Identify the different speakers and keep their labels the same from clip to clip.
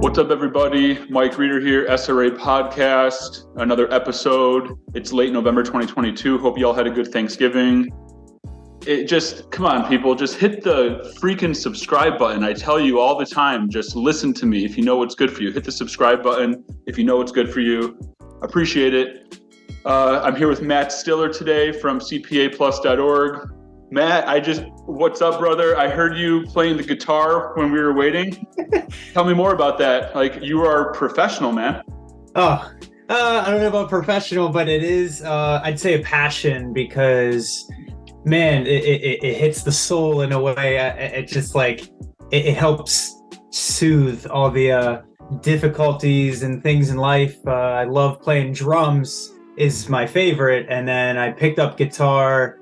Speaker 1: What's up, everybody? Mike Reeder here, SRA Podcast, another episode. It's late November 2022. Hope you all had a good Thanksgiving. Come on, people, just hit the freaking subscribe button. I tell you all the time, just listen to me. If you know what's good for you, hit the subscribe button. If you know what's good for you, appreciate it. I'm here with Matt Stiller today from CPAplus.org. Matt, what's up, brother? I heard you playing the guitar when we were waiting. Tell me more about that. Like, you are professional, man.
Speaker 2: I don't know about professional, but it is, I'd say, a passion because, man, it hits the soul in a way. It just like, it helps soothe all the difficulties and things in life. I love playing drums is my favorite. And then I picked up guitar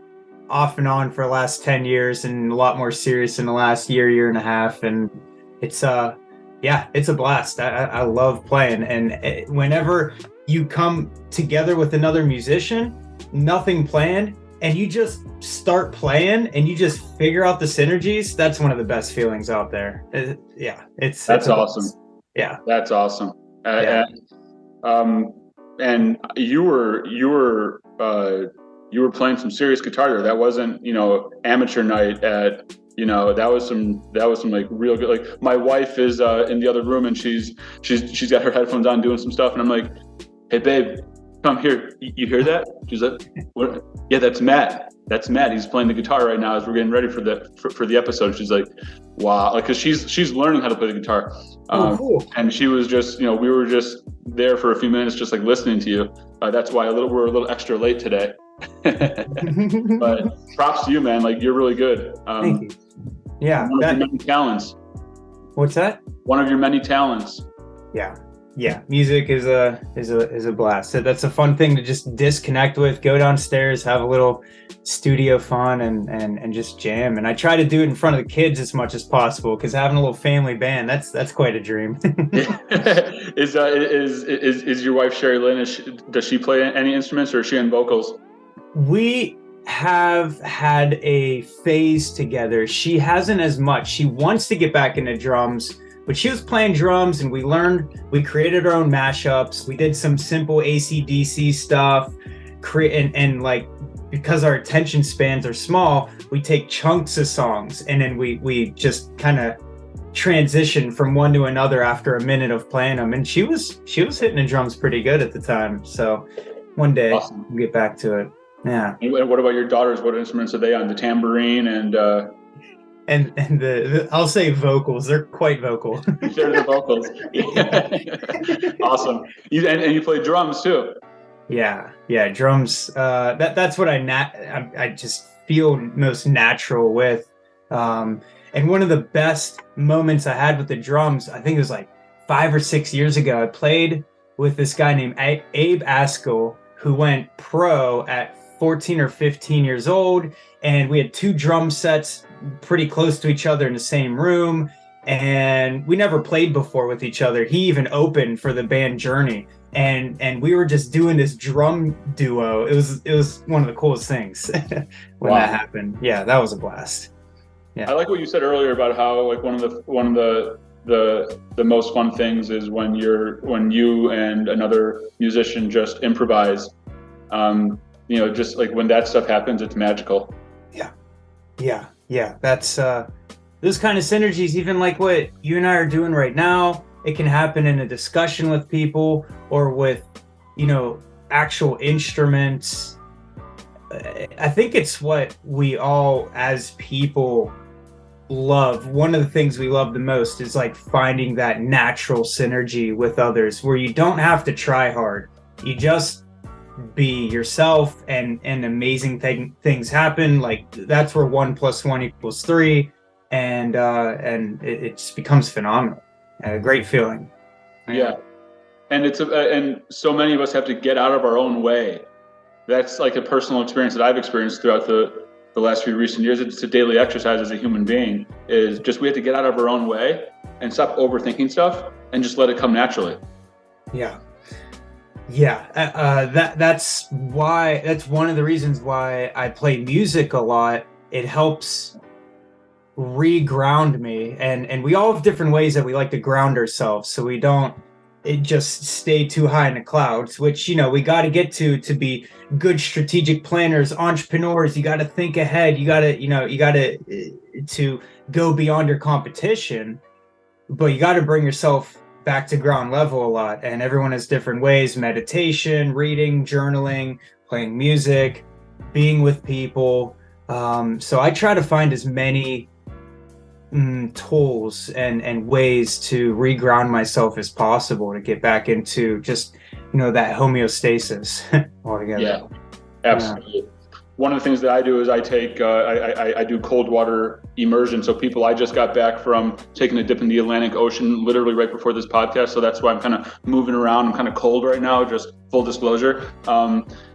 Speaker 2: off and on for the last 10 years and a lot more serious in the last year and a half. And it's a blast. I love playing. And whenever you come together with another musician, nothing planned, and you just start playing and you just figure out the synergies, that's one of the best feelings out there. That's
Speaker 1: awesome.
Speaker 2: Yeah.
Speaker 1: That's awesome. And you were playing some serious guitar there. That wasn't, amateur night that was some like real good. Like, my wife is in the other room and she's got her headphones on doing some stuff, and I'm like, "Hey babe, come here. You hear that?" She's like, "What?" "Yeah, that's Matt. That's Matt. He's playing the guitar right now as we're getting ready for the episode." She's like, "Wow!" Like, 'cause she's learning how to play the guitar.
Speaker 2: Cool.
Speaker 1: And she was just, we were just there for a few minutes, just like listening to you. That's why we're a little extra late today. But props to you, man. Like, you're really good.
Speaker 2: Thank you. Yeah.
Speaker 1: One of your many talents.
Speaker 2: What's that?
Speaker 1: One of your many talents.
Speaker 2: Yeah. Music is a blast. So that's a fun thing to just disconnect with, go downstairs, have a little studio fun and just jam. And I try to do it in front of the kids as much as possible, because having a little family band, that's quite a dream.
Speaker 1: Is your wife Sherry Lynn, does she play any instruments, or is she in vocals?
Speaker 2: We have had a phase together. She hasn't as much. She wants to get back into drums, but she was playing drums, and we created our own mashups. We did some simple AC/DC stuff, and like, because our attention spans are small, we take chunks of songs, and then we just kind of transition from one to another after a minute of playing them. And she was hitting the drums pretty good at the time. So one day
Speaker 1: Awesome.
Speaker 2: We'll get back to it. Yeah.
Speaker 1: And what about your daughters? What instruments are they on? The tambourine and
Speaker 2: the I'll say vocals. They're quite vocal.
Speaker 1: They're the vocals. Awesome. You play drums too.
Speaker 2: Yeah. Drums. That's what I just feel most natural with. And one of the best moments I had with the drums, I think it was like 5 or 6 years ago. I played with this guy named Abe Askell, who went pro at 14 or 15 years old, and we had 2 drum sets pretty close to each other in the same room, and we never played before with each other. He even opened for the band Journey, and we were just doing this drum duo. It was one of the coolest things when that happened. Yeah, that was a blast. Yeah.
Speaker 1: I like what you said earlier about how, like, one of the most fun things is when you and another musician just improvise. Just like when that stuff happens, it's magical. Yeah. That's
Speaker 2: those kind of synergies, even like what you and I are doing right now, it can happen in a discussion with people or with, actual instruments. I think it's what we all as people love. One of the things we love the most is like finding that natural synergy with others where you don't have to try hard. You just be yourself, and amazing things happen. Like, that's where 1 + 1 = 3, and it just becomes phenomenal. A great feeling.
Speaker 1: Yeah. And and so many of us have to get out of our own way. That's like a personal experience that I've experienced throughout the last few recent years. It's a daily exercise as a human being, is just we have to get out of our own way and stop overthinking stuff and just let it come naturally.
Speaker 2: That's one of the reasons why I play music a lot. It helps re-ground me, and we all have different ways that we like to ground ourselves, so we don't just stay too high in the clouds, which, we got to get to be good strategic planners, entrepreneurs. You got to think ahead. You got to go beyond your competition, but you got to bring yourself back to ground level a lot. And everyone has different ways: meditation, reading, journaling, playing music, being with people. So I try to find as many tools and ways to reground myself as possible to get back into just, that homeostasis altogether.
Speaker 1: Yeah, absolutely. Yeah. One of the things that I do is I take, I do cold water immersion. So I just got back from taking a dip in the Atlantic Ocean literally right before this podcast. So that's why I'm kind of moving around. I'm kind of cold right now, just full disclosure.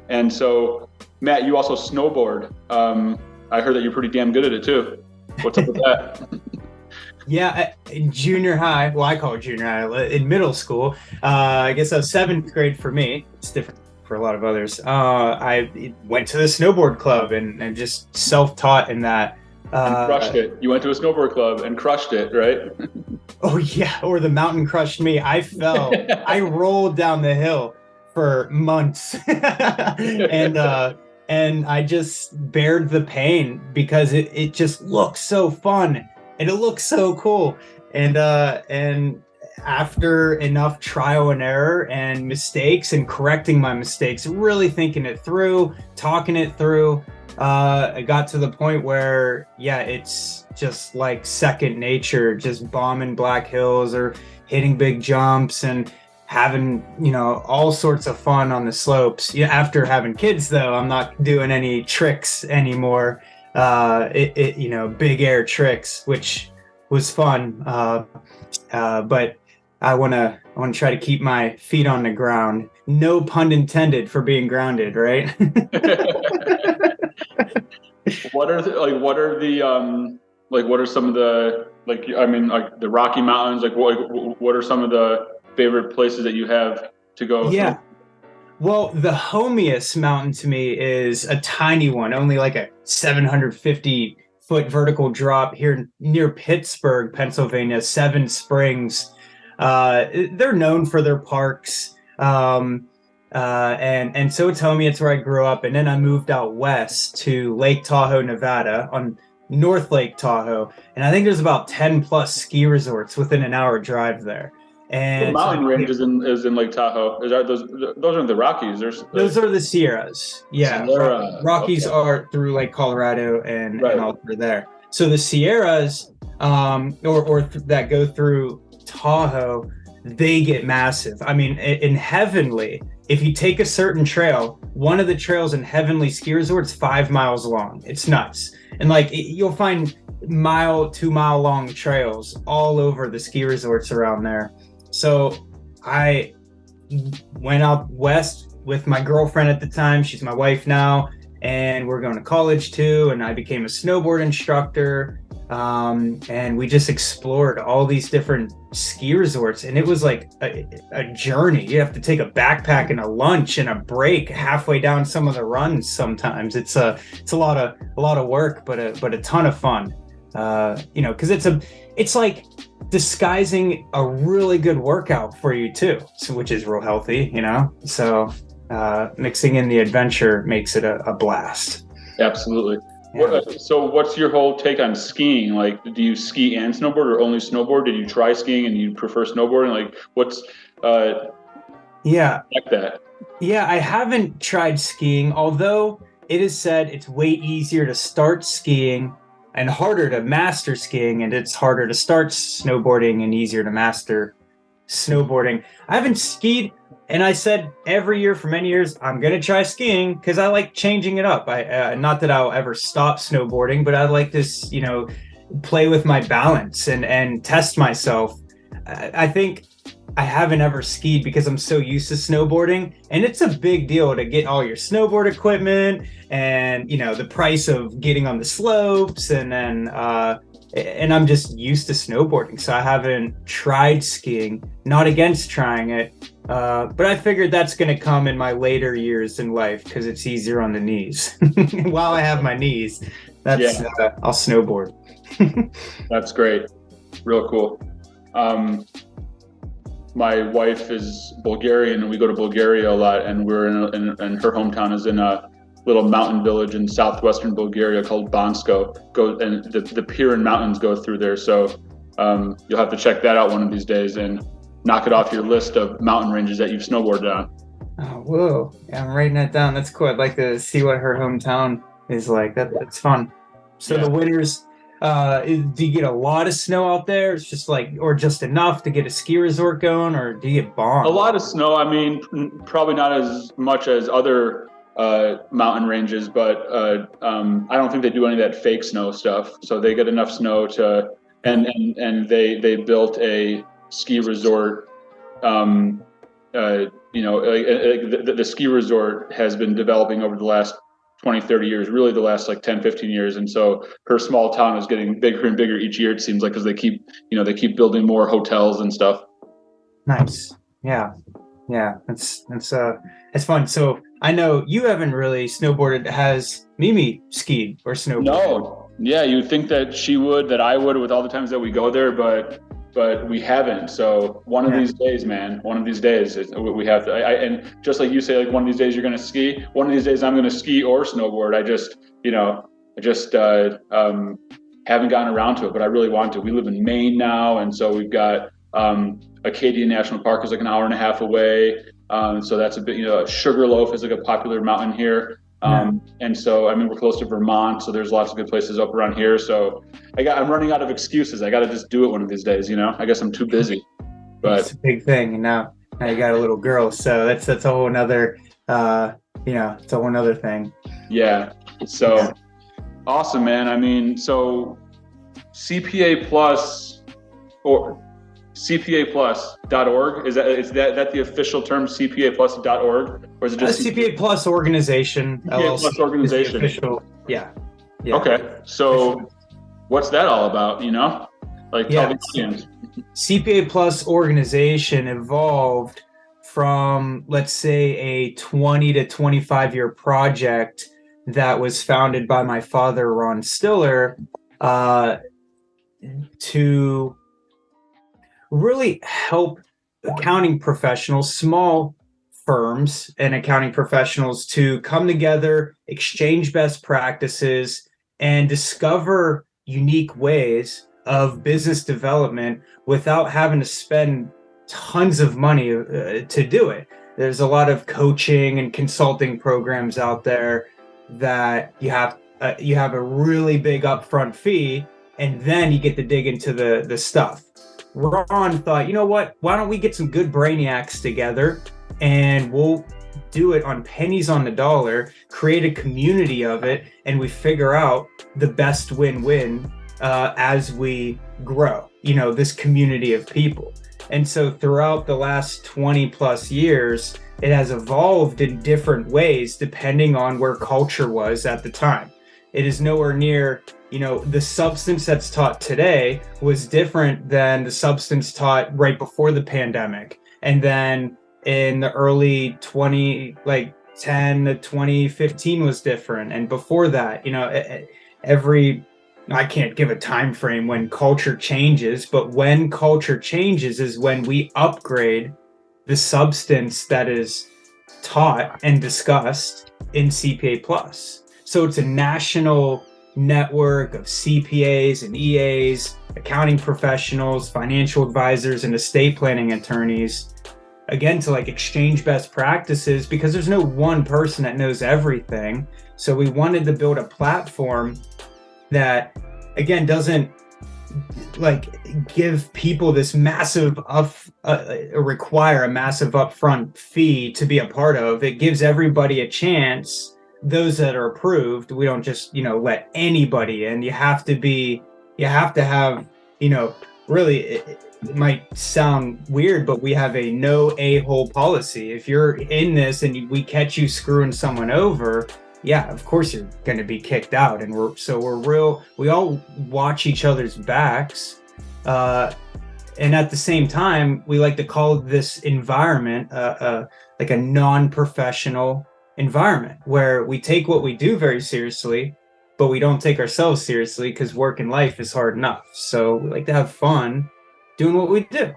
Speaker 1: And so, Matt, you also snowboard. I heard that you're pretty damn good at it too. What's up with that?
Speaker 2: Yeah, in junior high, well, I call it junior high, in middle school, I guess that was 7th grade for me. It's different for a lot of others. I went to the snowboard club and just self-taught in that.
Speaker 1: And crushed it. You went to a snowboard club and crushed it, right?
Speaker 2: Oh, yeah, or the mountain crushed me. I fell. I rolled down the hill for months. And I just bared the pain because it just looks so fun and it looks so cool. And after enough trial and error and mistakes and correcting my mistakes, really thinking it through, talking it through, I got to the point where, it's just like second nature, just bombing black hills or hitting big jumps and having, all sorts of fun on the slopes. After having kids, though, I'm not doing any tricks anymore. Big air tricks, which was fun. But I want to try to keep my feet on the ground. No pun intended for being grounded, right?
Speaker 1: What are some of the, the Rocky Mountains? What are some of the favorite places that you have to go?
Speaker 2: Yeah. Well, the homiest mountain to me is a tiny one, only like a 750-foot vertical drop here near Pittsburgh, Pennsylvania, Seven Springs. They're known for their parks. And so it's homey. It's where I grew up. And then I moved out west to Lake Tahoe, Nevada, on North Lake Tahoe. And I think there's about 10 plus ski resorts within an hour drive there. And
Speaker 1: the mountain range is in Lake Tahoe. Those aren't the Rockies.
Speaker 2: Those are the Sierras. Yeah, Rockies are through Lake Colorado and all through there. So the Sierras, that go through Tahoe, they get massive. I mean, in Heavenly, if you take a certain trail, one of the trails in Heavenly Ski Resort's 5 miles long. It's nuts. And you'll find 2 mile long trails all over the ski resorts around there. So I went out west with my girlfriend at the time. She's my wife now, and we're going to college too. And I became a snowboard instructor. And we just explored all these different ski resorts, and it was like a journey. You have to take a backpack and a lunch and a break halfway down some of the runs. Sometimes it's a lot of work, but a ton of fun. Because it's like disguising a really good workout for you too, which is real healthy. So mixing in the adventure makes it a blast.
Speaker 1: Absolutely. Yeah. So what's your whole take on skiing? Do you ski and snowboard, or only snowboard? Did you try skiing and you prefer snowboarding? What's like that? Yeah,
Speaker 2: I haven't tried skiing, although it is said it's way easier to start skiing and harder to master skiing, and it's harder to start snowboarding and easier to master snowboarding. I haven't skied, and I said every year for many years, I'm going to try skiing because I like changing it up. Not that I'll ever stop snowboarding, but I like this, play with my balance and test myself. I think I haven't ever skied because I'm so used to snowboarding, and it's a big deal to get all your snowboard equipment and, the price of getting on the slopes, and then, and I'm just used to snowboarding. So I haven't tried skiing, not against trying it. But I figured that's going to come in my later years in life because it's easier on the knees. While I have my knees, I'll snowboard.
Speaker 1: That's great. Real cool. My wife is Bulgarian, and we go to Bulgaria a lot. And we're in her hometown is in a little mountain village in southwestern Bulgaria called Bansko. And the Pirin Mountains go through there. So you'll have to check that out one of these days and knock it off your list of mountain ranges that you've snowboarded on.
Speaker 2: Oh, whoa! Yeah, I'm writing that down. That's cool. I'd like to see what her hometown is like. That's fun. So the winters. Do you get a lot of snow out there? It's just like, or just enough to get a ski resort going, or do you get bombed?
Speaker 1: A lot of snow. I mean, probably not as much as other mountain ranges, but I don't think they do any of that fake snow stuff. So they get enough snow to, and they built a ski resort. The ski resort has been developing over the last 20, 30 years, really the last like 10, 15 years. And so her small town is getting bigger and bigger each year, it seems like, because they keep building more hotels and stuff.
Speaker 2: Nice. Yeah. That's fun. So I know you haven't really snowboarded. Has Mimi skied or snowboarded? No.
Speaker 1: Yeah. You'd think that I would with all the times that we go there, but we haven't. So one of these days, man, we have to, and just like you say, like one of these days you're going to ski, one of these days I'm going to ski or snowboard. I just haven't gotten around to it, but I really want to. We live in Maine now. And so we've got, Acadia National Park is like an hour and a half away. So that's a bit, Sugarloaf is like a popular mountain here. And so, I mean, we're close to Vermont, so there's lots of good places up around here. So I'm running out of excuses. I got to just do it one of these days, I guess I'm too busy, but
Speaker 2: it's a big thing. And now you got a little girl. So that's a whole nother, it's a whole nother thing.
Speaker 1: Yeah. So awesome, man. I mean, so CPA Plus or CPAplus.org, is that the official term, CPAplus.org, or is it just
Speaker 2: CPA Plus Organization?
Speaker 1: CPA Plus Organization.
Speaker 2: Official, yeah.
Speaker 1: Okay, so what's that all about? Tell the audience.
Speaker 2: CPA Plus Organization evolved from, let's say, a 20 to 25 year project that was founded by my father, Ron Stiller, to really help accounting professionals, small firms and accounting professionals, to come together, exchange best practices, and discover unique ways of business development without having to spend tons of money to do it. There's a lot of coaching and consulting programs out there that you have a really big upfront fee, and then you get to dig into the stuff. Ron thought, you know what, why don't we get some good brainiacs together and we'll do it on pennies on the dollar, create a community of it, and we figure out the best win-win as we grow, this community of people. And so throughout the last 20 plus years, it has evolved in different ways depending on where culture was at the time. It is nowhere near, the substance that's taught today was different than the substance taught right before the pandemic. And then in the early 10 to 2015 was different. And before that, I can't give a time frame when culture changes, but when culture changes is when we upgrade the substance that is taught and discussed in CPA Plus. So it's a national network of CPAs and EAs, accounting professionals, financial advisors, and estate planning attorneys, again, to exchange best practices, because there's no one person that knows everything. So we wanted to build a platform that, again, doesn't give people this massive require a massive upfront fee to be a part of. It gives everybody a chance. Those that are approved, we don't just let anybody in. You have to have really, it might sound weird, but we have a no a-hole policy. If you're in this and we catch you screwing someone over, yeah, of course you're going to be kicked out. And we all watch each other's backs. And at the same time, we like to call this environment like a non-professional environment, where we take what we do very seriously, but we don't take ourselves seriously because work and life is hard enough. So we like to have fun doing what we do.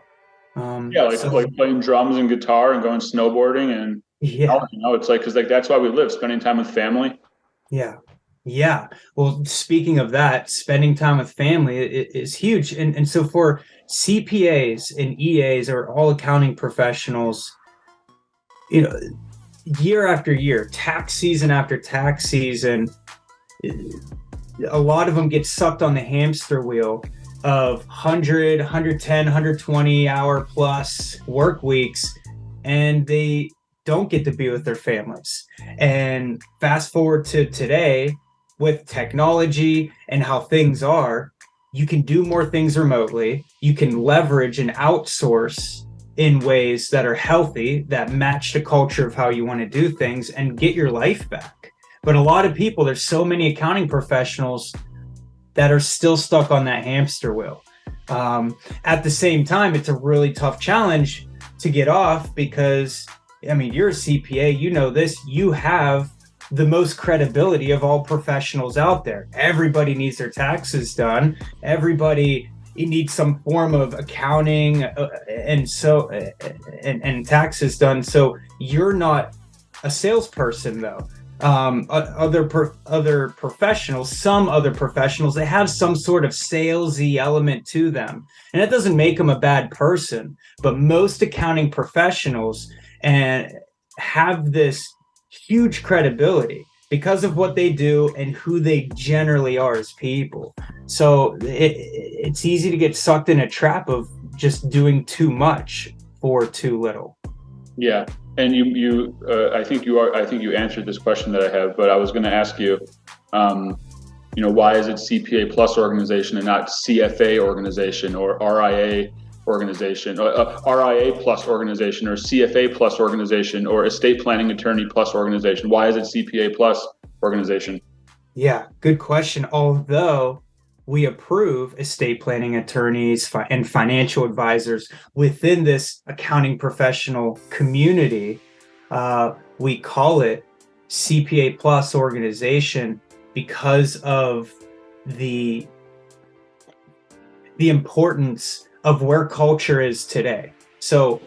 Speaker 1: Like playing drums and guitar and going snowboarding and it's like, because like that's why we live, spending time with family.
Speaker 2: Yeah. Well, speaking of that, spending time with family is huge. And so for CPAs and EAs, or all accounting professionals, year after year, tax season after tax season, a lot of them get sucked on the hamster wheel of 100, 110, 120 hour plus work weeks, and they don't get to be with their families. And fast forward to today, with technology and how things are, you can do more things remotely. You can leverage and outsource in ways that are healthy, that match the culture of how you want to do things, and get your life back. But a lot of people, there's so many accounting professionals that are still stuck on that hamster wheel. At the same time, it's a really tough challenge to get off because, I mean, you're a CPA, you know this, you have the most credibility of all professionals out there. Everybody needs their taxes done. Everybody needs some form of accounting and taxes done. So you're not a salesperson though. Other professionals, they have some sort of salesy element to them, and that doesn't make them a bad person. But most accounting professionals have this huge credibility because of what they do and who they generally are as people. So it's easy to get sucked in a trap of just doing too much for too little.
Speaker 1: Yeah. And I think you answered this question that I have, but I was going to ask you, why is it CPA plus organization and not CFA organization or RIA organization, or RIA plus organization, or CFA plus organization, or estate planning attorney plus organization? Why is it CPA plus organization?
Speaker 2: Yeah, good question. Although we approve estate planning attorneys and financial advisors within this accounting professional community, we call it CPA plus organization because of the importance of where culture is today. So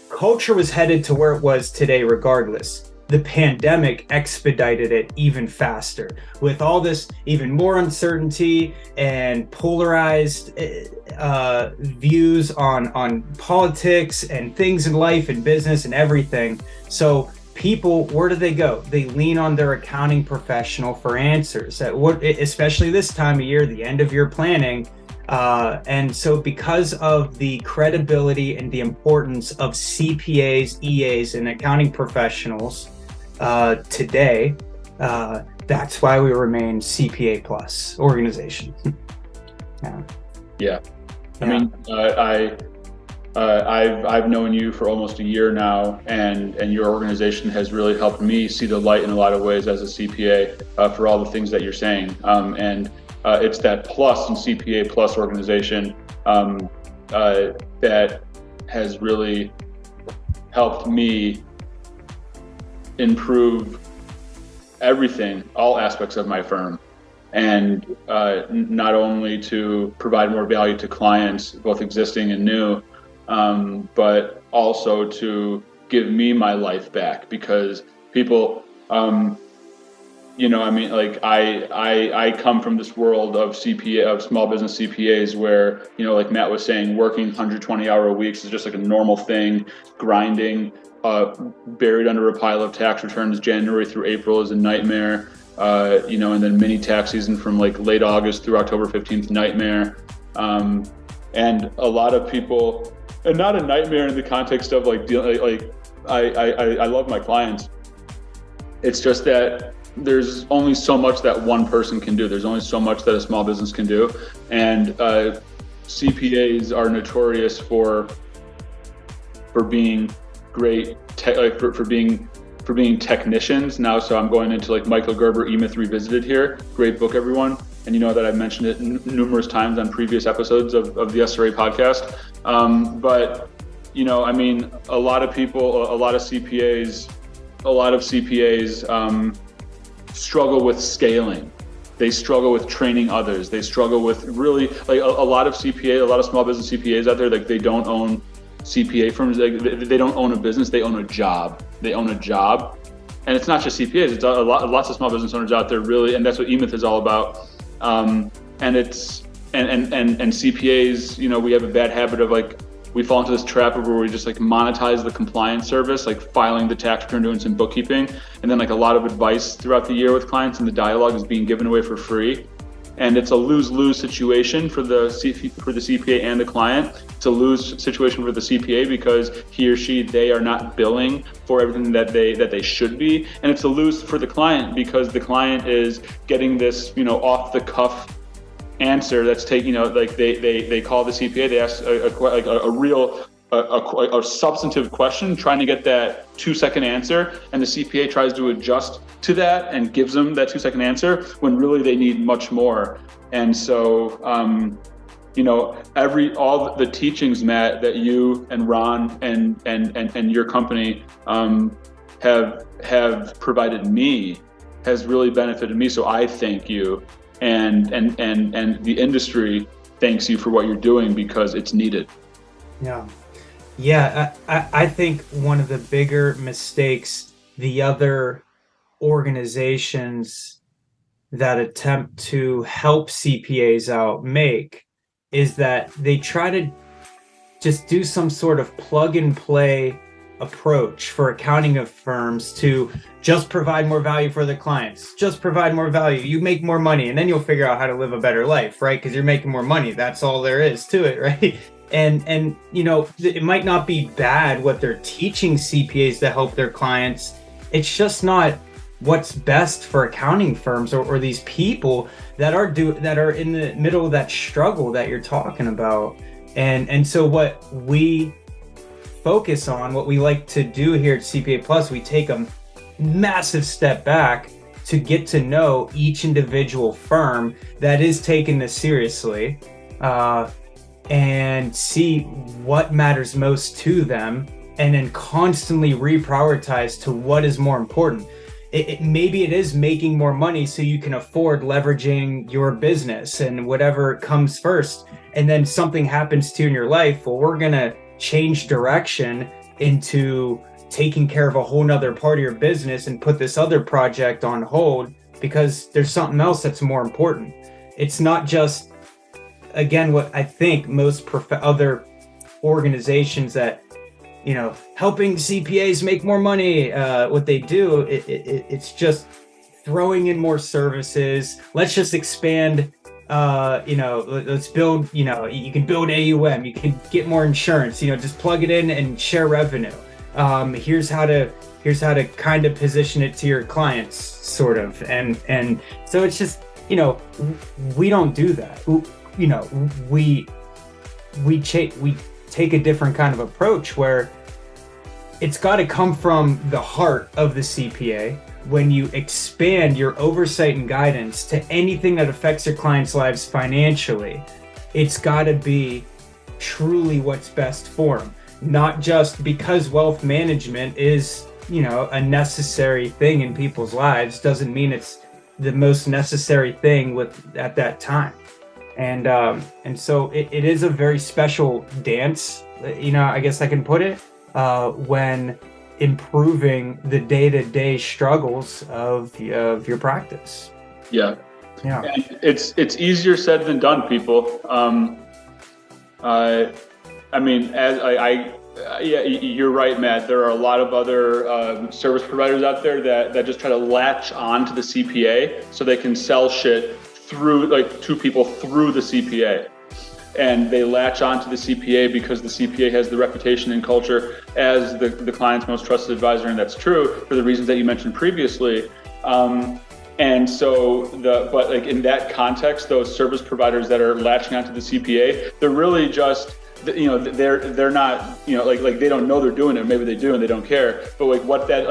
Speaker 2: culture was headed to where it was today regardless. The pandemic expedited it even faster with all this even more uncertainty and polarized views on politics and things in life and business and everything. So people, where do they go? They lean on their accounting professional for answers, especially this time of year, the end of year planning. And so because of the credibility and the importance of CPAs, EAs, and accounting professionals today, that's why we remain CPA plus organization.
Speaker 1: Yeah. I mean, I've known you for almost a year now, and your organization has really helped me see the light in a lot of ways as a CPA for all the things that you're saying. And it's that plus in CPA plus organization that has really helped me improve everything, all aspects of my firm, and not only to provide more value to clients, both existing and new, but also to give me my life back, because people, I come from this world of small business CPAs where, like Matt was saying, working 120-hour weeks is just like a normal thing. Grinding, buried under a pile of tax returns January through April is a nightmare. And then mini tax season from like late August through October 15th, nightmare. And a lot of people, and not a nightmare in the context of I love my clients. It's just that there's only so much that one person can do. There's only so much that a small business can do. And CPAs are notorious for being great, for being technicians now. So I'm going into like Michael Gerber, E-Myth Revisited here. Great book, everyone. And you know that I've mentioned it numerous times on previous episodes of the SRA podcast. But a lot of people, a lot of CPAs, struggle with scaling. They struggle with training others. They struggle with really like a lot of small business CPAs out there, like they don't own CPA firms. Like they don't own a business. They own a job. And it's not just CPAs. It's lots of small business owners out there, really, and that's what eMyth is all about. And it's and CPAs, you know, we have a bad habit of like we fall into this trap where we just like monetize the compliance service, like filing the tax return, doing some bookkeeping, and then like a lot of advice throughout the year with clients and the dialogue is being given away for free. And it's a lose-lose situation for the CPA and the client. It's a lose situation for the CPA because he or she, they are not billing for everything that they should be. And it's a lose for the client because the client is getting this, you know, off the cuff answer that's taking, you know, like they call the CPA, they ask a substantive question, trying to get that 2-second answer, and the CPA tries to adjust to that and gives them that 2-second answer when really they need much more. And so, you know, all the teachings, Matt, that you and Ron and your company have provided me has really benefited me. So I thank you, and the industry thanks you for what you're doing because it's needed.
Speaker 2: Yeah, I think one of the bigger mistakes the other organizations that attempt to help CPAs out make is that they try to just do some sort of plug and play approach for accounting firms to just provide more value for the clients, just provide more value, you make more money, and then you'll figure out how to live a better life, right? Because you're making more money. That's all there is to it, right? And you know, it might not be bad what they're teaching CPAs to help their clients. It's just not what's best for accounting firms or these people that are in the middle of that struggle that you're talking about. And so what we focus on, what we like to do here at CPA Plus, we take a massive step back to get to know each individual firm that is taking this seriously, and see what matters most to them, and then constantly reprioritize to what is more important. Maybe it is making more money so you can afford leveraging your business and whatever comes first, and then something happens to you in your life. Well, we're gonna change direction into taking care of a whole nother part of your business and put this other project on hold because there's something else that's more important. It's not just, again, what I think most other organizations that, you know, helping CPAs make more money, what they do, it's just throwing in more services. Let's just expand, you know, let's build, you know, you can build AUM, you can get more insurance, you know, just plug it in and share revenue. Here's how to kind of position it to your clients, sort of. And so it's just, you know, we don't do that. You know, we take a different kind of approach where it's got to come from the heart of the CPA. When you expand your oversight and guidance to anything that affects your clients' lives financially, it's got to be truly what's best for them. Not just because wealth management is, you know, a necessary thing in people's lives doesn't mean it's the most necessary thing at that time. And so it is a very special dance, you know, I guess I can put it, when improving the day-to-day struggles of your practice.
Speaker 1: Yeah. And it's easier said than done, people. I mean, yeah, you're right, Matt. There are a lot of other service providers out there that just try to latch on to the CPA so they can sell shit to people through the CPA. And they latch on to the CPA because the CPA has the reputation and culture as the client's most trusted advisor, and that's true for the reasons that you mentioned previously. And so, but like in that context, those service providers that are latching onto the CPA, they're really just, you know, they're not, you know, like they don't know they're doing it. Maybe they do and they don't care. But like what that,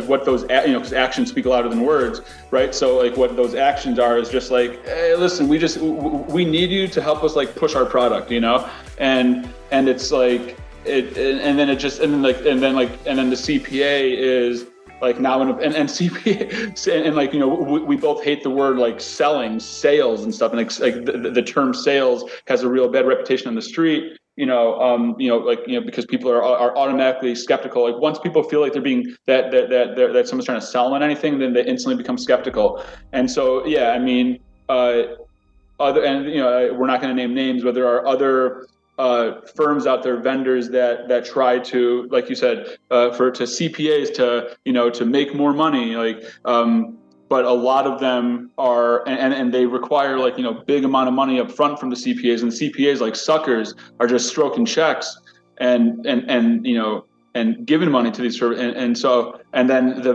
Speaker 1: what those, you know, because actions speak louder than words, right? So like what those actions are is just like, hey, listen, we need you to help us like push our product, you know, and it's like and then the CPA is like now and CPA and like, you know, we both hate the word like selling, sales and stuff. And like the term sales has a real bad reputation on the street, like, you know, because people are automatically skeptical. Like once people feel like they're being that someone's trying to sell them on anything, then they instantly become skeptical. And so, yeah, I mean, we're not going to name names, but there are other firms out there, vendors that try to, like you said, to CPAs to make more money, but a lot of them are, and they require like, you know, big amount of money up front from the CPAs, and the CPAs, like suckers, are just stroking checks and giving money to these and then the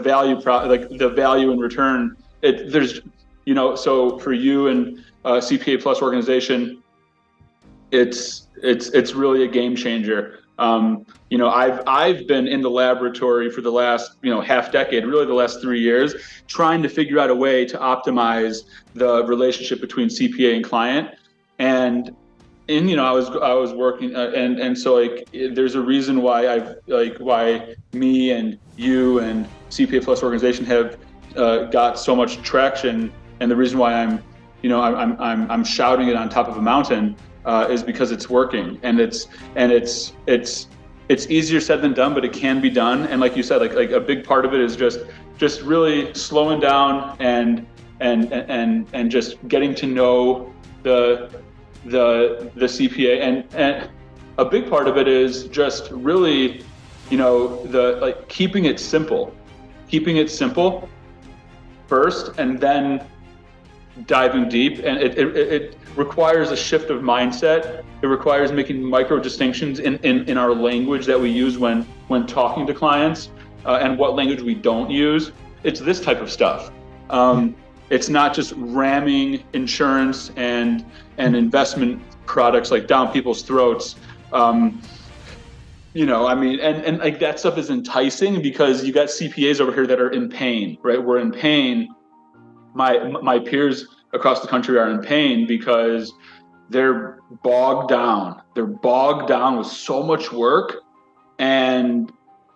Speaker 1: value in return, so for you and CPA Plus organization, it's really a game changer. I've been in the laboratory for the last, half decade, really the last 3 years, trying to figure out a way to optimize the relationship between CPA and client. And I was working, and so like, there's a reason why why me and you and CPA Plus organization have got so much traction, and the reason why I'm shouting it on top of a mountain is because it's working, and it's easier said than done, but it can be done. And like you said, like a big part of it is just really slowing down and just getting to know the CPA, and a big part of it is just really, keeping it simple first, and then diving deep. And it requires a shift of mindset. It requires making micro distinctions in our language that we use when talking to clients, and what language we don't use. It's this type of stuff. It's not just ramming insurance and investment products like down people's throats. And like that stuff is enticing because you got CPAs over here that are in pain, right? We're in pain. My peers across the country are in pain because they're bogged down. They're bogged down with so much work, and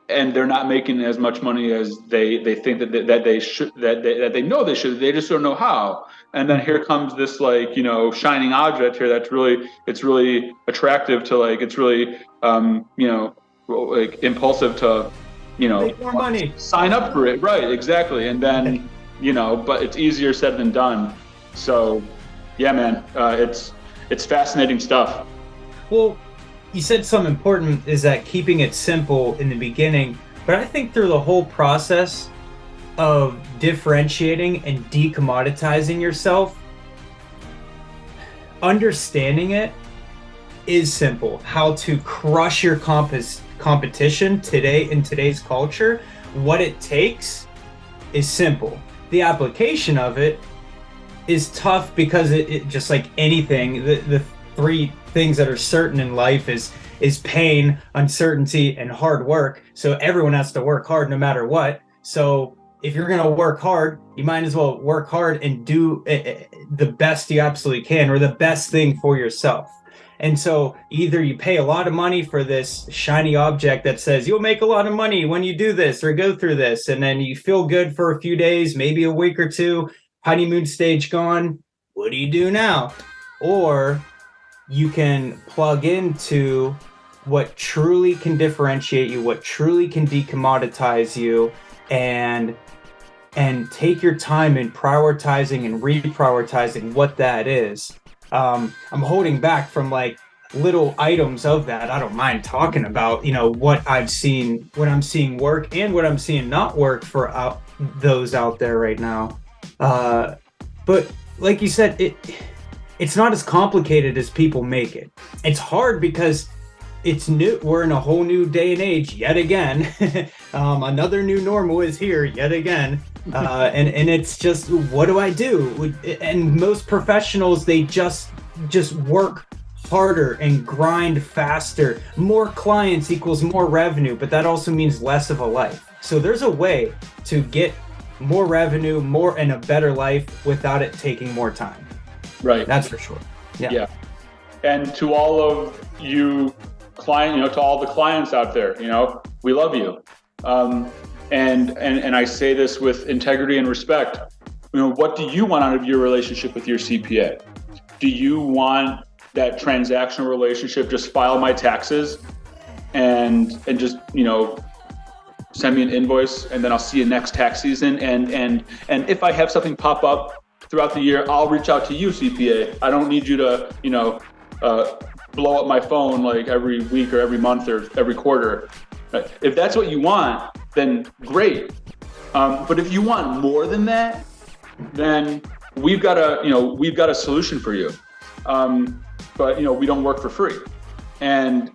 Speaker 1: they're not making as much money as they think that they should, that they know they should. They just don't know how. And then here comes this shining object here it's really attractive to, like, it's really impulsive to
Speaker 2: make more money,
Speaker 1: sign up for it, right? Exactly. And then but it's easier said than done. So yeah, man, it's fascinating stuff.
Speaker 2: Well, you said something important, is that keeping it simple in the beginning, but I think through the whole process of differentiating and decommoditizing yourself, understanding it is simple. How to crush your competition today in today's culture, what it takes is simple. The application of it is tough because it just like anything, the three things that are certain in life is pain, uncertainty, and hard work. So everyone has to work hard no matter what. So if you're going to work hard, you might as well work hard and do the best you absolutely can, or the best thing for yourself. And so either you pay a lot of money for this shiny object that says you'll make a lot of money when you do this or go through this, and then you feel good for a few days, maybe a week or two, honeymoon stage gone. What do you do now? Or you can plug into what truly can differentiate you, what truly can decommoditize you, and take your time in prioritizing and reprioritizing what that is. I'm holding back from like little items of that. I don't mind talking about, what I'm seeing work and what I'm seeing not work for those out there right now. But like you said, it's not as complicated as people make it. It's hard because it's new. We're in a whole new day and age yet again. Another new normal is here yet again. And it's just, what do I do? And most professionals, they just work harder and grind faster. More clients equals more revenue, but that also means less of a life. So there's a way to get more revenue, more and a better life without it taking more time.
Speaker 1: Right.
Speaker 2: That's for sure. Yeah.
Speaker 1: And to all of you to all the clients out there, we love you. and I say this with integrity and respect. What do you want out of your relationship with your CPA? Do you want that transactional relationship, just file my taxes and just, send me an invoice and then I'll see you next tax season. And if I have something pop up throughout the year, I'll reach out to you, CPA. I don't need you to, blow up my phone like every week or every month or every quarter. If that's what you want, then great. But if you want more than that, then we've got a solution for you. But we don't work for free. But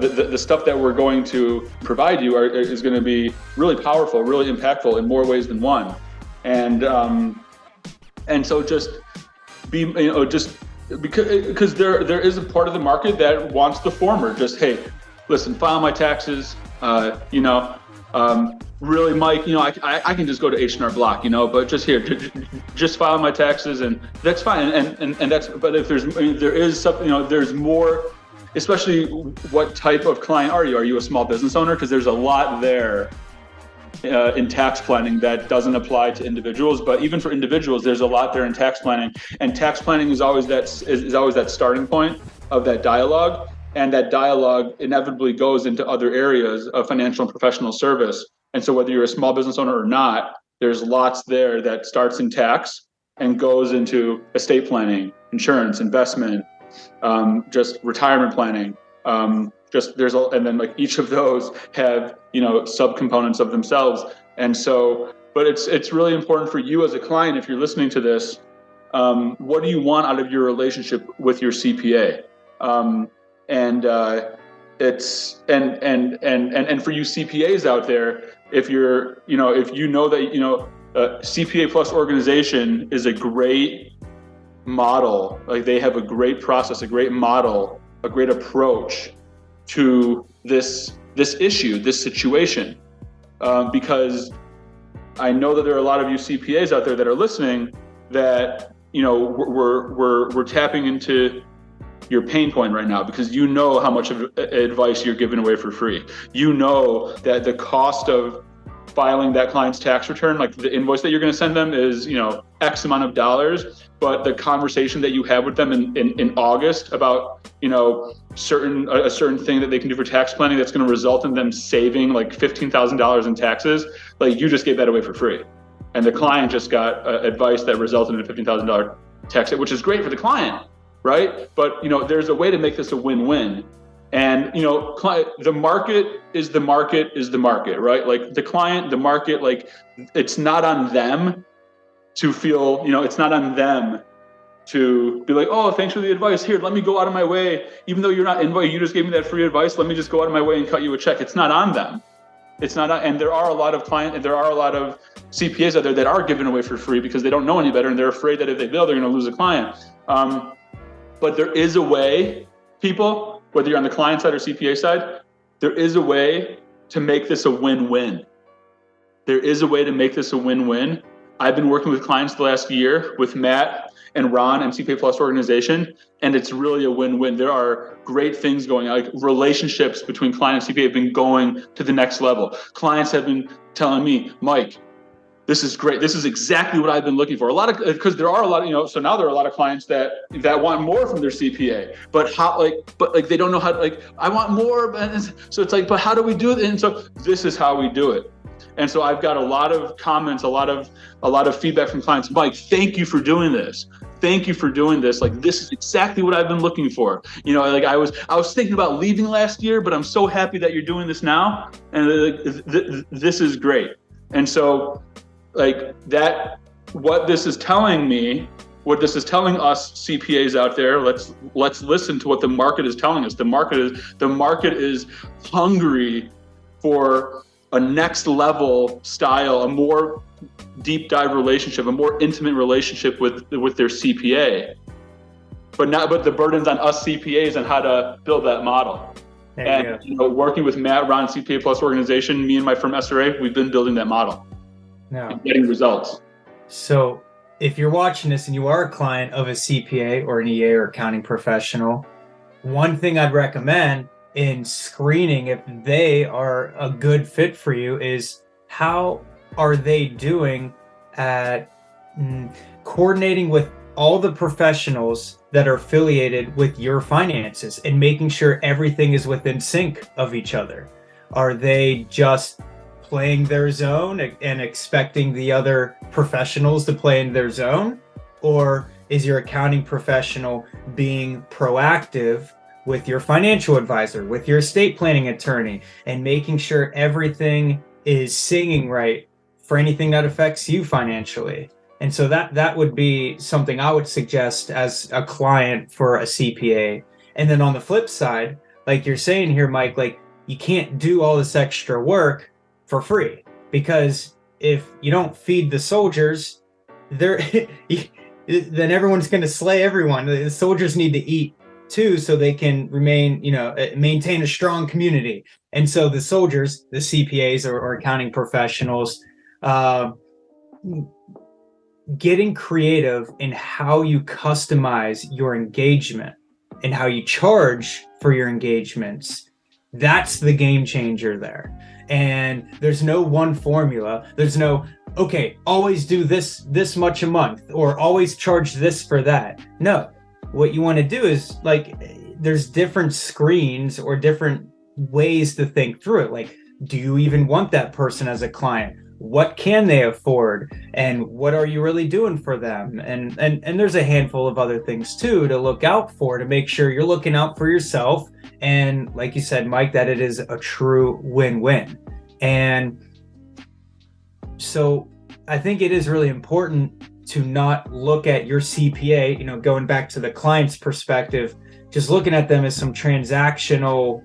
Speaker 1: the stuff that we're going to provide you is going to be really powerful, really impactful in more ways than one. And so just be, because there is a part of the market that wants the former. Just, hey, listen, file my taxes. Really, Mike, I can just go to H&R Block, but just here, just file my taxes, and that's fine. And that's, but if there is something, there's more, especially what type of client are you? Are you a small business owner? Because there's a lot there in tax planning that doesn't apply to individuals, but even for individuals, there's a lot there in tax planning, and tax planning is always that starting point of that dialogue. And that dialogue inevitably goes into other areas of financial and professional service. And so whether you're a small business owner or not, there's lots there that starts in tax and goes into estate planning, insurance, investment, just retirement planning. And then like each of those have, subcomponents of themselves. And so, but it's really important for you as a client, if you're listening to this, what do you want out of your relationship with your CPA? And for you CPAs out there, if you know that CPA Plus Organization is a great model, like they have a great process, a great model, a great approach to this issue, this situation, because I know that there are a lot of you CPAs out there that are listening that we're tapping into your pain point right now, because you know how much of advice you're giving away for free. You know that the cost of filing that client's tax return, like the invoice that you're going to send them, is X amount of dollars, but the conversation that you have with them in August about a certain thing that they can do for tax planning that's going to result in them saving like $15,000 in taxes, like you just gave that away for free, and the client just got advice that resulted in a $15,000 tax, which is great for the client. Right? But, there's a way to make this a win-win. And, the market is the market, right? Like the client, the market, like it's not on them to feel, it's not on them to be like, oh, thanks for the advice. Here, let me go out of my way. Even though you're not invoiced, you just gave me that free advice. Let me just go out of my way and cut you a check. It's not on them. It's not, and there are a lot of CPAs out there that are given away for free because they don't know any better, and they're afraid that if they bill, they're going to lose a client. But there is a way, people, whether you're on the client side or CPA side, there is a way to make this a win-win. There is a way to make this a win-win. I've been working with clients the last year with Matt and Ron and CPA Plus Organization, and it's really a win-win. There are great things going on. Like relationships between client and CPA have been going to the next level. Clients have been telling me, Mike, this is great. This is exactly what I've been looking for. Because there are a lot of, so now there are a lot of clients that want more from their CPA, but they don't know how to, I want more. So it's like, but how do we do it? And so this is how we do it. And so I've got a lot of comments, a lot of feedback from clients. Mike, thank you for doing this. Thank you for doing this. Like, this is exactly what I've been looking for. I was thinking about leaving last year, but I'm so happy that you're doing this now. And this is great. And so, what this is telling me, what this is telling us CPAs out there, let's listen to what the market is telling us. The market is hungry for a next level style, a more deep dive relationship, a more intimate relationship with their CPA. But the burden's on us CPAs on how to build that model. Working with Matt, Ron, CPA Plus Organization, me and my firm SRA, we've been building that model. And getting results.
Speaker 2: So if you're watching this and you are a client of a CPA or an EA or accounting professional, one thing I'd recommend in screening if they are a good fit for you is how are they doing at coordinating with all the professionals that are affiliated with your finances and making sure everything is within sync of each other. Are they just playing their zone and expecting the other professionals to play in their zone? Or is your accounting professional being proactive with your financial advisor, with your estate planning attorney, and making sure everything is singing right for anything that affects you financially? And so that would be something I would suggest as a client for a CPA. And then on the flip side, like you're saying here, Mike, like you can't do all this extra work for free, because if you don't feed the soldiers, they're then everyone's going to slay everyone. The soldiers need to eat too, so they can maintain a strong community. And so the soldiers, the CPAs or accounting professionals, getting creative in how you customize your engagement and how you charge for your engagements, that's the game changer there. And there's no one formula. There's no, okay, always do this much a month or always charge this for that. No, what you want to do is, like, there's different screens or different ways to think through it. Like, do you even want that person as a client? What can they afford, and what are you really doing for them? And there's a handful of other things too to look out for, to make sure you're looking out for yourself, and like you said, Mike, that it is a true win-win. And so I think it is really important to not look at your CPA, going back to the client's perspective, just looking at them as some transactional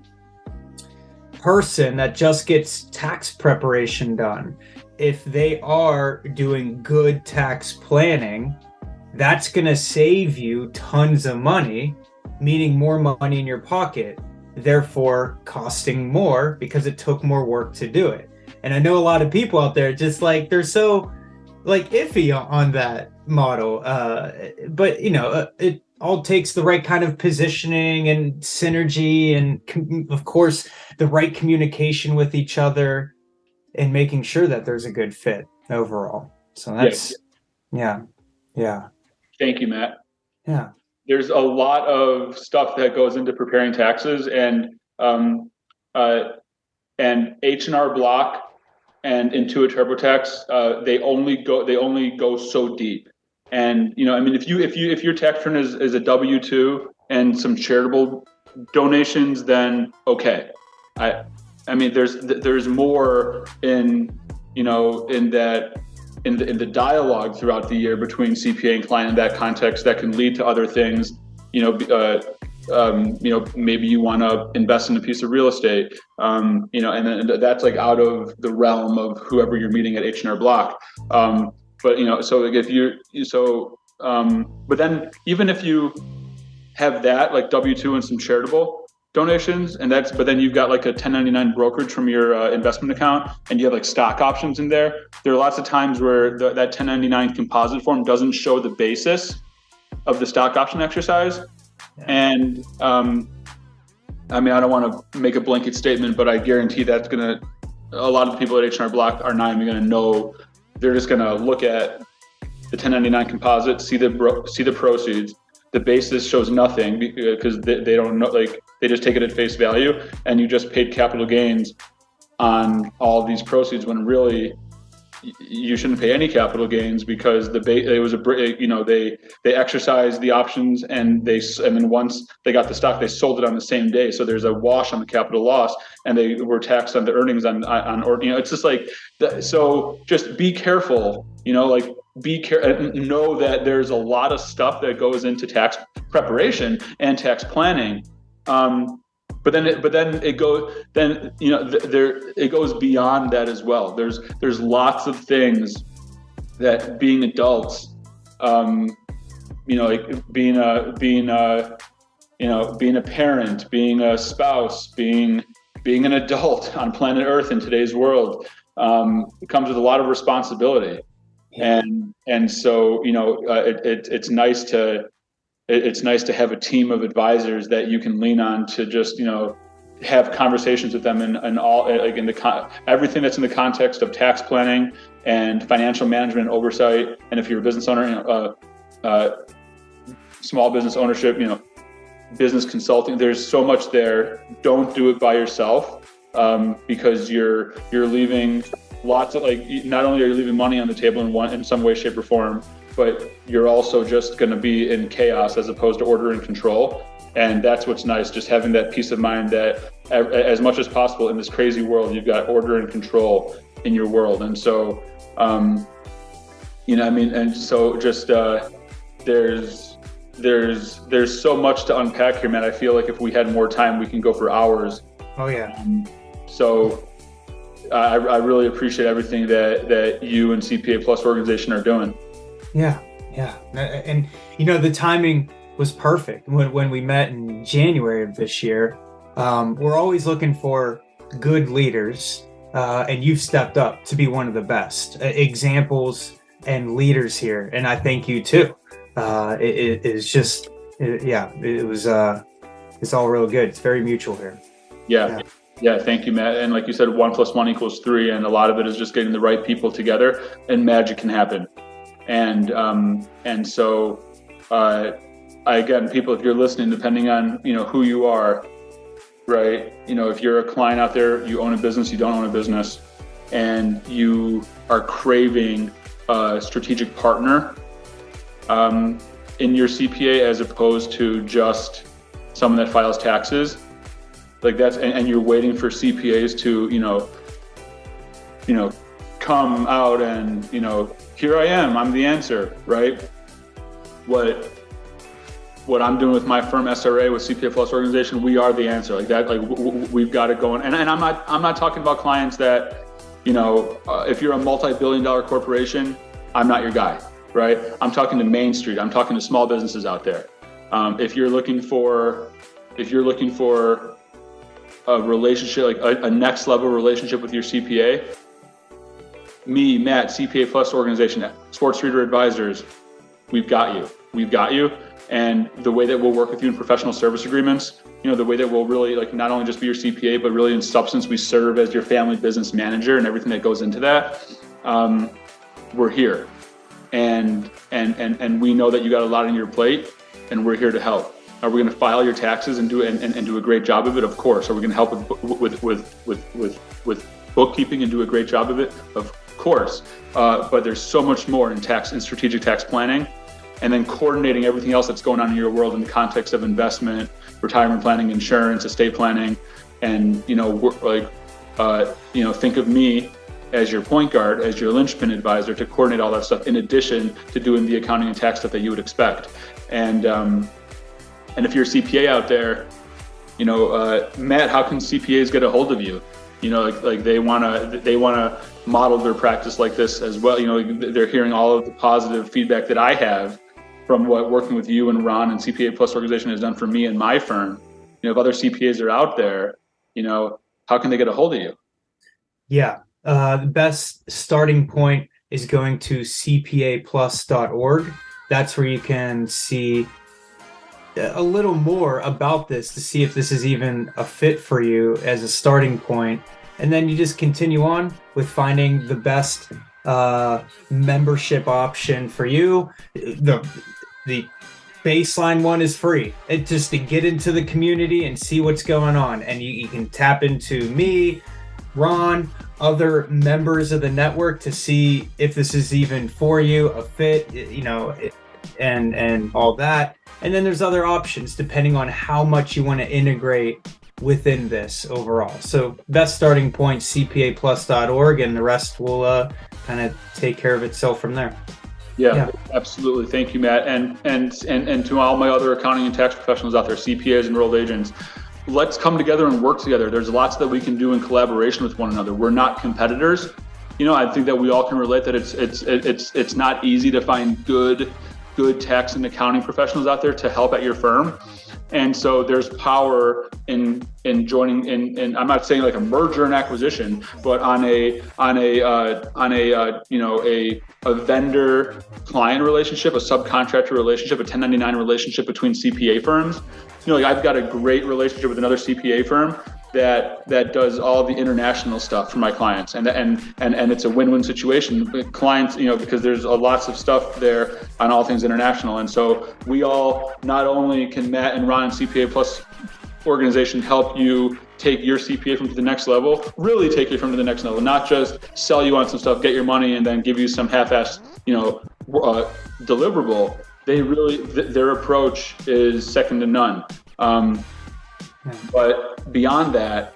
Speaker 2: person that just gets tax preparation done. If they are doing good tax planning, that's going to save you tons of money, meaning more money in your pocket, therefore costing more because it took more work to do it. And I know a lot of people out there just like, they're so like iffy on that model. But it all takes the right kind of positioning and synergy, and of course the right communication with each other, and making sure that there's a good fit overall. So that's, yeah.
Speaker 1: Thank you, Matt.
Speaker 2: Yeah.
Speaker 1: There's a lot of stuff that goes into preparing taxes, and H&R Block and Intuit TurboTax, they only go so deep. And if your tax return is a W-2 and some charitable donations, then okay. There's more in the dialogue throughout the year between CPA and client in that context that can lead to other things. Maybe you want to invest in a piece of real estate, and then that's like out of the realm of whoever you're meeting at H&R Block. But then even if you have that, like W-2 and some charitable donations, but then you've got like a 1099 brokerage from your investment account, and you have like stock options in there. There are lots of times where that 1099 composite form doesn't show the basis of the stock option exercise. Yeah. And I don't want to make a blanket statement, but I guarantee a lot of the people at H&R Block are not even going to know. They're just going to look at the 1099 composite, see the proceeds. The basis shows nothing because they don't know, like they just take it at face value, and you just paid capital gains on all of these proceeds when really you shouldn't pay any capital gains, because they exercised the options, and then once they got the stock, they sold it on the same day. So there's a wash on the capital loss, and they were taxed on the earnings it's just like so just be careful, be careful, know that there's a lot of stuff that goes into tax preparation and tax planning. But then it goes beyond that as well. There's lots of things that being adults, like being a parent, being a spouse, being an adult on planet Earth in today's world, it comes with a lot of responsibility. Yeah. And so it's nice to have a team of advisors that you can lean on to just have conversations with them and all, like everything that's in the context of tax planning and financial management and oversight. And if you're a business owner, small business ownership, business consulting, there's so much there. Don't do it by yourself, because you're leaving lots of, not only are you leaving money on the table in some way, shape, or form, but you're also just going to be in chaos as opposed to order and control. And that's what's nice, just having that peace of mind that as much as possible in this crazy world, you've got order and control in your world. And so, and so just there's so much to unpack here, man. I feel like if we had more time, we can go for hours.
Speaker 2: Oh yeah.
Speaker 1: So I really appreciate everything that you and CPA Plus organization are doing.
Speaker 2: Yeah. And the timing was perfect when we met in January of this year. We're always looking for good leaders, and you've stepped up to be one of the best examples and leaders here. And I thank you too. It's all real good. It's very mutual here.
Speaker 1: Yeah. Thank you, Matt. And like you said, 1 + 1 = 3. And a lot of it is just getting the right people together, and magic can happen. And so, again, people, if you're listening, depending on, who you are, right? If you're a client out there, you own a business, you don't own a business, and you are craving a strategic partner, in your CPA, as opposed to just someone that files taxes, like that's, and you're waiting for CPAs to, come out and, here I am, I'm the answer, right? What I'm doing with my firm SRA with CPA Plus organization, we are the answer. Like that, we've got it going. And I'm not talking about clients that, if you're a multi-billion-dollar corporation, I'm not your guy, right? I'm talking to Main Street. I'm talking to small businesses out there. If you're looking for a relationship, like a next level relationship with your CPA, me, Matt, CPA Plus organization, Swartz Reeder Advisors, we've got you. And the way that we'll work with you in professional service agreements, the way that we'll really, not only just be your CPA, but really in substance, we serve as your family business manager and everything that goes into that. We're here. And we know that you got a lot on your plate, and we're here to help. Are we going to file your taxes and do a great job of it? Of course. Are we going to help with bookkeeping and do a great job of it? Of course. But there's so much more in tax and strategic tax planning, and then coordinating everything else that's going on in your world in the context of investment, retirement planning, insurance, estate planning, and think of me as your point guard, as your linchpin advisor to coordinate all that stuff, in addition to doing the accounting and tax stuff that you would expect. And if you're a CPA out there, Matt, how can CPAs get a hold of you? They wanna model their practice like this as well. They're hearing all of the positive feedback that I have from what working with you and Ron and CPA Plus organization has done for me and my firm. If other CPAs are out there, how can they get a hold of you?
Speaker 2: Yeah. The best starting point is going to cpaplus.org. That's where you can see a little more about this to see if this is even a fit for you as a starting point. And then you just continue on with finding the best membership option for you. The baseline one is free. It's just to get into the community and see what's going on. And you can tap into me, Ron, other members of the network to see if this is even for you, a fit, and all that. And then there's other options depending on how much you want to integrate within this overall. So best starting point, cpaplus.org, and the rest will kind of take care of itself from there.
Speaker 1: Yeah, absolutely. Thank you, Matt. And to all my other accounting and tax professionals out there, CPAs, enrolled agents, let's come together and work together. There's lots that we can do in collaboration with one another. We're not competitors. I think that we all can relate that it's not easy to find good tax and accounting professionals out there to help at your firm. And so there's power in joining in. I'm not saying like a merger and acquisition, but on a vendor client relationship, a subcontractor relationship, a 1099 relationship between CPA firms. I've got a great relationship with another CPA firm. that does all the international stuff for my clients, and it's a win-win situation. Clients, because there's lots of stuff there on all things international, and so we all, not only can Matt and Ron and CPA Plus Organization help you take your CPA from to the next level, really take you from to the next level, not just sell you on some stuff, get your money, and then give you some half-assed, deliverable. They really, their approach is second to none. But beyond that,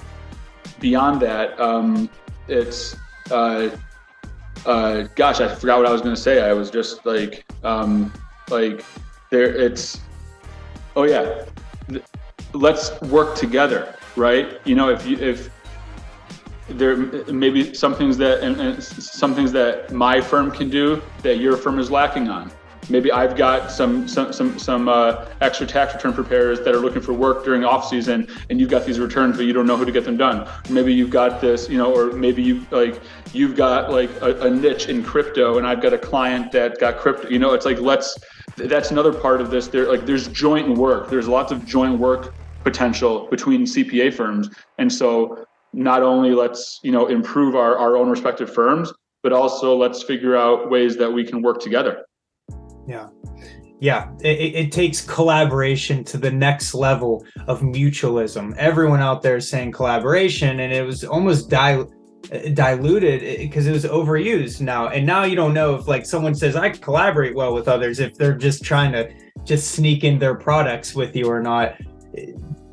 Speaker 1: it's gosh, I forgot what I was going to say. I was just like there. It's let's work together, right? If there may be some things that my firm can do that your firm is lacking on. Maybe I've got some extra tax return preparers that are looking for work during off season, and you've got these returns, but you don't know who to get them done. Maybe you've got this, or maybe you've got like a niche in crypto, and I've got a client that got crypto. It's like that's another part of this. There's joint work. There's lots of joint work potential between CPA firms, and so not only let's improve our own respective firms, but also let's figure out ways that we can work together.
Speaker 2: Yeah. It takes collaboration to the next level of mutualism. Everyone out there is saying collaboration, and it was almost diluted because it was overused now. And now you don't know if like someone says I collaborate well with others, if they're just trying to just sneak in their products with you or not.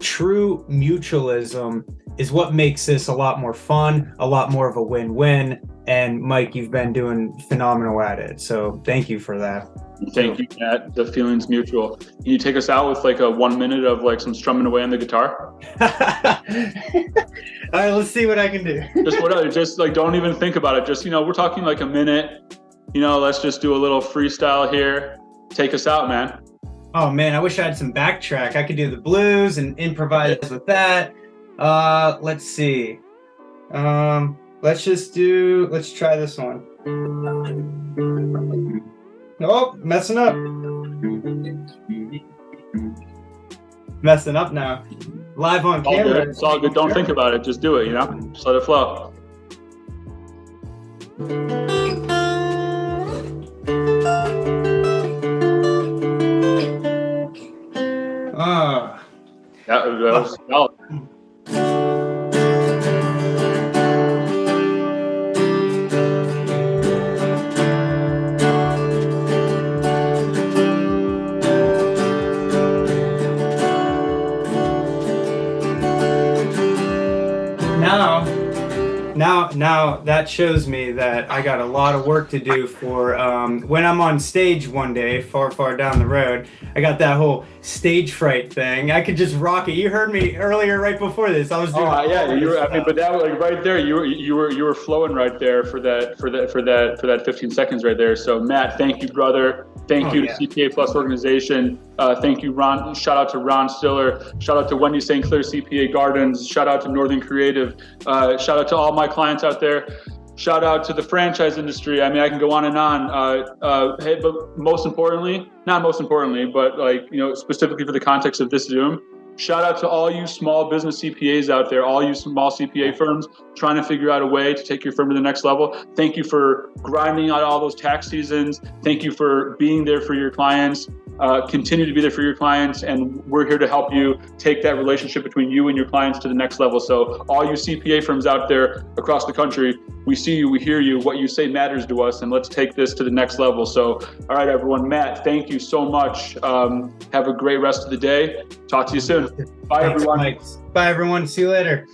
Speaker 2: True mutualism is what makes this a lot more fun, a lot more of a win-win. And Mike, you've been doing phenomenal at it. So thank you for that.
Speaker 1: Thank you, Matt. The feeling's mutual. Can you take us out with like a 1 minute of like some strumming away on the guitar?
Speaker 2: All right, let's see what I can do.
Speaker 1: Just whatever. Just like, don't even think about it. Just, we're talking like a minute. Let's just do a little freestyle here. Take us out, man.
Speaker 2: Oh man, I wish I had some backtrack. I could do the blues and improvise with that. Let's see. Let's try this one. Oh, messing up. Messing up now. Live on camera.
Speaker 1: It's all good. Don't think about it. Just do it, Just let it flow. That was solid.
Speaker 2: Now that shows me that I got a lot of work to do for when I'm on stage one day, far down the road. I got that whole stage fright thing. I could just rock it. You heard me earlier, right before this. I was doing.
Speaker 1: Oh yeah, you were. But that was like right there. You were flowing right there for that 15 seconds right there. So Matt, thank you, brother. Thank you to CPA Plus Organization. Thank you, Ron. Shout out to Ron Stiller. Shout out to Wendy St. Clair CPA Gardens. Shout out to Northern Creative. Shout out to all my clients out there. Shout out to the franchise industry. I mean, I can go on and on. Hey, but not most importantly, but specifically for the context of this Zoom, shout out to all you small business CPAs out there, all you small CPA firms trying to figure out a way to take your firm to the next level. Thank you for grinding out all those tax seasons. Thank you for being there for your clients. Continue to be there for your clients, and we're here to help you take that relationship between you and your clients to the next level. So all you CPA firms out there across the country, we see you, we hear you, what you say matters to us, and let's take this to the next level. So, all right, everyone. Matt, thank you so much. Have a great rest of the day. Talk to you soon. Bye, everyone.
Speaker 2: Bye, everyone. See you later.